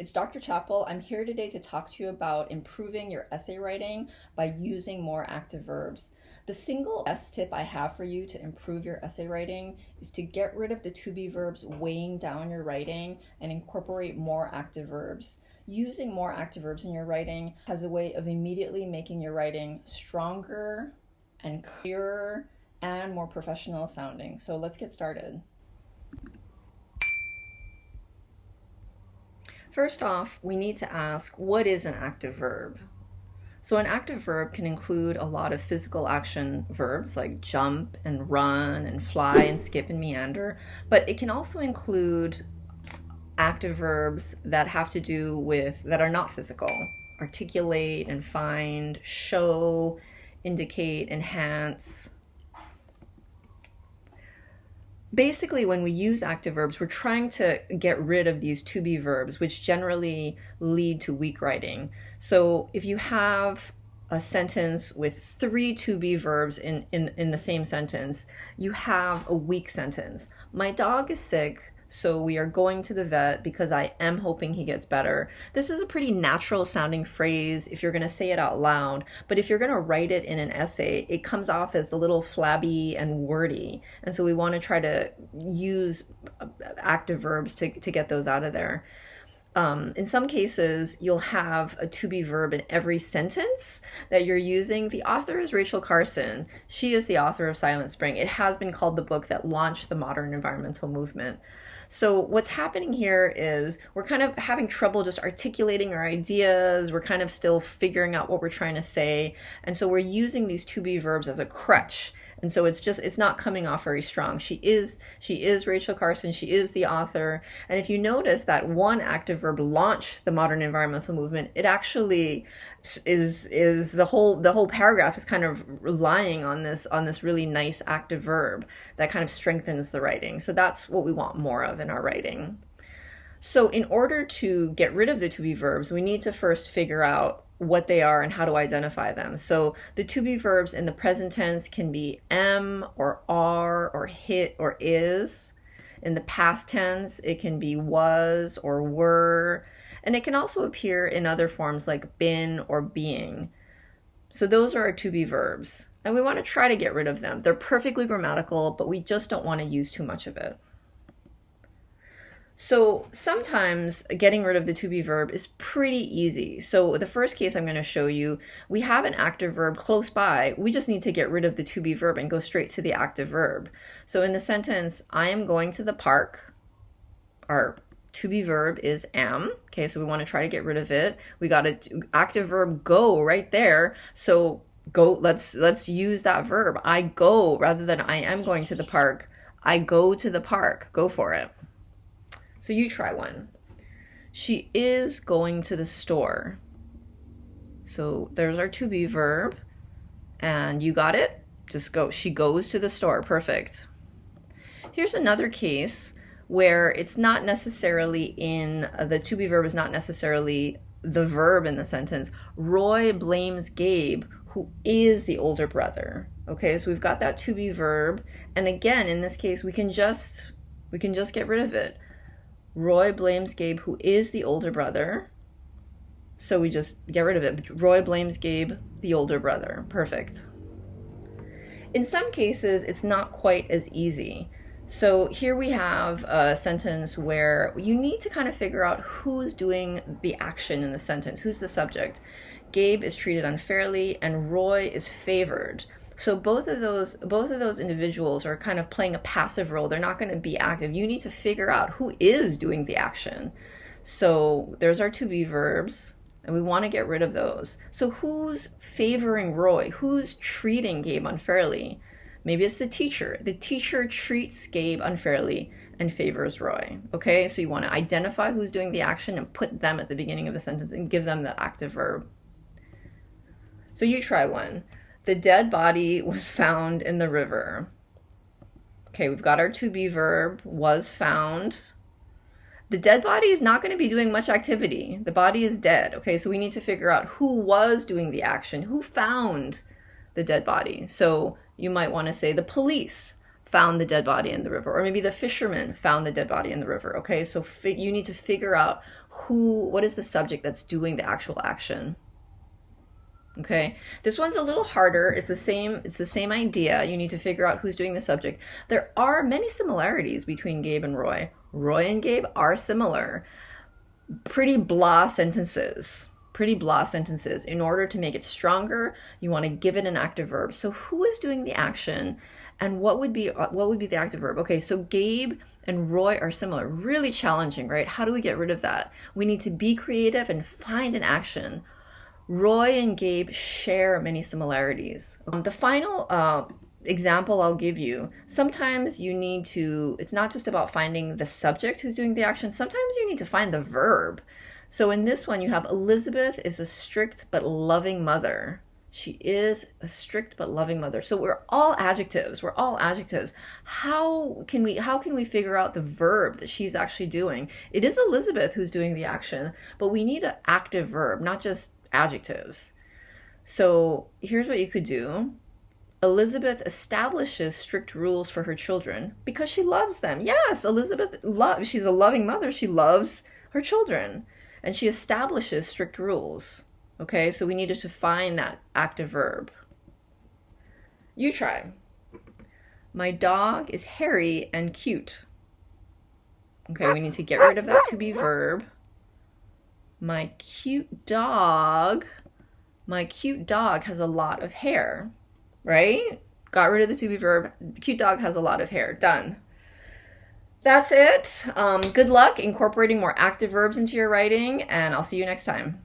It's Dr. Chappell. I'm here today to talk to you about improving your essay writing by using more active verbs. The single best tip I have for you to improve your essay writing is to get rid of the to be verbs weighing down your writing and incorporate more active verbs. Using more active verbs in your writing has a way of immediately making your writing stronger and clearer and more professional sounding. So let's get started. First off, we need to ask, what is an active verb? So an active verb can include a lot of physical action verbs like jump and run and fly and skip and meander, but it can also include active verbs that have to do with, that are not physical. Articulate and find, show, indicate, enhance. Basically, when we use active verbs, we're trying to get rid of these to be verbs, which generally lead to weak writing. So if you have a sentence with 3 to be verbs in the same sentence, you have a weak sentence. My dog is sick, so we are going to the vet because I am hoping he gets better. This is a pretty natural sounding phrase if you're going to say it out loud, but if you're going to write it in an essay, it comes off as a little flabby and wordy. And so we want to try to use active verbs to get those out of there. In some cases, you'll have a to be verb in every sentence that you're using. The author is Rachel Carson. She is the author of Silent Spring. It has been called the book that launched the modern environmental movement. So what's happening here is we're kind of having trouble just articulating our ideas. We're kind of still figuring out what we're trying to say. And so we're using these to be verbs as a crutch. And so it's not coming off very strong. She is Rachel Carson. She is the author. And if you notice that one active verb launched the modern environmental movement, it actually is the whole paragraph is kind of relying on this really nice active verb that kind of strengthens the writing. So that's what we want more of in our writing. So in order to get rid of the to be verbs, we need to first figure out what they are and how to identify them. So the to be verbs in the present tense can be am or are or hit or is. In the past tense, it can be was or were. And it can also appear in other forms like been or being. So those are our to be verbs. And we want to try to get rid of them. They're perfectly grammatical, but we just don't want to use too much of it. So sometimes getting rid of the to be verb is pretty easy. So the first case I'm going to show you, we have an active verb close by. We just need to get rid of the to be verb and go straight to the active verb. So in the sentence, I am going to the park, our to be verb is am. Okay, so we want to try to get rid of it. We got an active verb go right there. So go, let's use that verb. I go rather than I am going to the park. I go to the park. Go for it. So you try one. She is going to the store. So there's our to be verb. And you got it? Just go. She goes to the store. Perfect. Here's another case where it's not necessarily the to be verb is not necessarily the verb in the sentence. Roy blames Gabe, who is the older brother. Okay, so we've got that to be verb. And again, in this case, we can just get rid of it. Roy blames Gabe, who is the older brother. So we just get rid of it. Roy blames Gabe, the older brother. Perfect. In some cases, it's not quite as easy. So here we have a sentence where you need to kind of figure out who's doing the action in the sentence. Who's the subject? Gabe is treated unfairly and Roy is favored. So both of those individuals are kind of playing a passive role. They're not going to be active. You need to figure out who is doing the action. So there's our to be verbs, and we want to get rid of those. So who's favoring Roy? Who's treating Gabe unfairly? Maybe it's the teacher. The teacher treats Gabe unfairly and favors Roy. Okay, so you want to identify who's doing the action and put them at the beginning of the sentence and give them that active verb. So you try one. The dead body was found in the river. Okay, we've got our to be verb, was found. The dead body is not going to be doing much activity. The body is dead. Okay, so we need to figure out who was doing the action, who found the dead body. So you might want to say the police found the dead body in the river, or maybe the fisherman found the dead body in the river. Okay, so you need to figure out what is the subject that's doing the actual action. Okay, this one's a little harder. It's the same idea. You need to figure out who's doing the subject. There are many similarities between Gabe and Roy. Roy and Gabe are similar. Pretty blah sentences. Pretty blah sentences. In order to make it stronger, you want to give it an active verb. So who is doing the action, and what would be the active verb? Okay, so Gabe and Roy are similar. Really challenging, right? How do we get rid of that? We need to be creative and find an action. Roy and Gabe share many similarities. The final example I'll give you, sometimes you need to, it's not just about finding the subject who's doing the action, sometimes you need to find the verb. So in this one, you have Elizabeth is a strict but loving mother. She is a strict but loving mother. So we're all adjectives. We're all adjectives. How can we figure out the verb that she's actually doing? It is Elizabeth who's doing the action, but we need an active verb, not just adjectives. So here's what you could do. Elizabeth establishes strict rules for her children because she loves them. Yes, she's a loving mother. She loves her children, and she establishes strict rules. Okay, so we needed to find that active verb. You try. My dog is hairy and cute. Okay, we need to get rid of that to be verb. My cute dog has a lot of hair, right? Got rid of the to be verb. Cute dog has a lot of hair. Done. That's it. Good luck incorporating more active verbs into your writing, and I'll see you next time.